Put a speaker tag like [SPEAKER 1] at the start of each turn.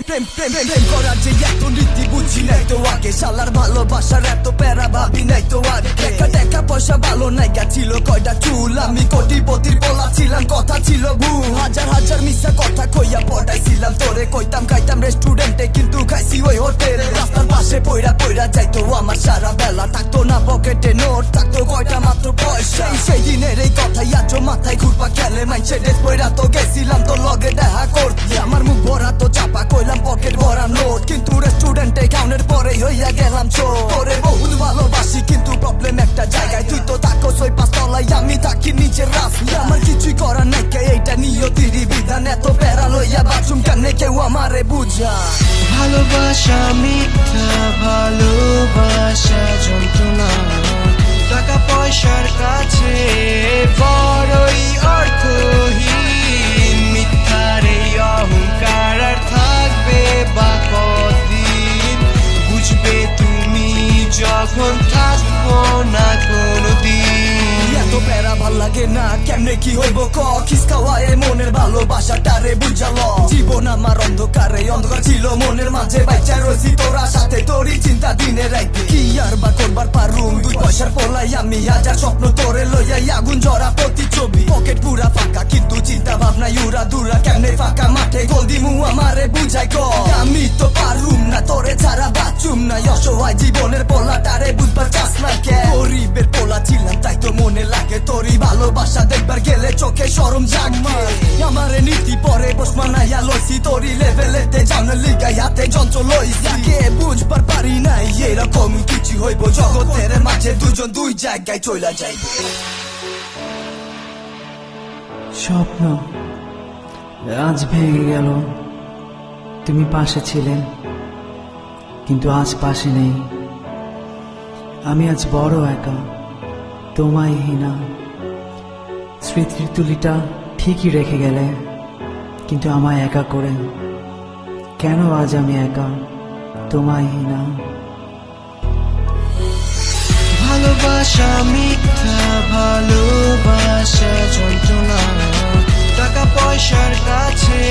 [SPEAKER 1] প্রেম করার যে এত নীতি বুঝি নাই তো আগে, শালার ভালোবাসার এত প্যারা ভাবি নাই তো আগে। টাকা পয়সা ভালো নাইগা ছিল কয়টা চুল, আমি কোটিপতির পোলা ছিলাম কথা ছিল ভুল। হাজার হাজার মিথ্যা কথা কইয়া পড়াইছিলাম তোরে, কইতাম খাইতাম রেস্টুরেন্টে কিন্তু খাইছি ওই হোটেলে। রাস্তার পাশে পইরা পইরা যাইতো আমার সারা বেলা, থাকতো না পকেটে নোট, থাকতো কয়টা মাত্র পয়সা। সেই দিনের এই কথাই আজও মাথায় ঘুরপা খেলে, মাইছে ড্রেস পইরা তো গেছিলাম তোর লগে দেখা করতে। আমার মুখ ভরা তো চাপা কইলাম পকেট ভরা নোট, কিন্তু রেস্টুরেন্টে খাওনের পরে হইয়া গেলাম চোর। তোরে বহুত ভালোবাসি কিন্তু প্রবলেম একটা জায়গায়, তুই তো থাকোস ওই পাঁচতলায়, আমি থাকি নিচের রাস্তায়। আমার কিছুই করার নাই কে এইটা নিয়তির বিধান, এত প্যারা লইয়া বাথরুম কানে কেউ আমারে বুঝা।
[SPEAKER 2] ভালোবাসা মিথ্যা, ভালোবাসা যন্ত্রণা, টাকা পয়সার কাছে বড়ই অর্থহীন। মিথ্যার এই অহংকার আর থাকবে বা কদিন, বুঝবে তুমি যখন থাকবো না কোনোদিন।
[SPEAKER 1] এত প্যারা ভাল লাগে না, কেমনে কি হইব ক, খিস খাওয়ায় মনের ভালোবাসাটারে বুঝাল। জীবন আমার অন্ধকারে, অন্ধকার ছিল মনের মাঝে, বাইচা রয়েছি তোরা সাথে, তোরই চিন্তা দিনে রাইতে। কি আর বা করবার পারুম, দুই পয়সার পোলাই আমি, হাজার স্বপ্ন তোরে লইয়াই আগুন জরা প্রতিচ্ছবি। পকেট পুরা ফাঁকা কিন্তু চিন্তা ভাবনা ইউরা দুরা, কেমনে ফাঁকা মাঠে গোল দিমু আমারে বুঝাই ক। আমি তো পারুম না তোরে ছাড়া বাঁচুম না, অসহায় জীবনের পোলাটারে বুঝবার চাস না কে। গরিবের পোলা ছিলাম তাই তো মনে লাগে তোরই ভালোবাসা দেখবার গেলে চোখে শরম জাগমা। আমারে নীতি পরে বসমা নাইয়া লইছি, তোরই লেভেলেতে জানার লিগাই হাতে যন্ত্র লইছি। কে বুঝবার পারি নাই এরকম কিছু হইব জগতের মাঝে, দুজন দুই জায়গায় চইলা যাই।
[SPEAKER 3] স্বপ্ন আজ ভেঙে গেল, তুমি পাশে ছিলে কিন্তু আজ পাশে নেই। আমি আজ বড় একা, তোমায় হীনা। স্মৃতির তুলিটা ঠিকই রেখে গেলে, কিন্তু আমায় একা করে। কেন আজ আমি একা, তোমায় হীনা।
[SPEAKER 2] ভালোবাসা মিথ্যা, ভালোবাসা যন্ত্রণা, টাকা পয়সার কাছে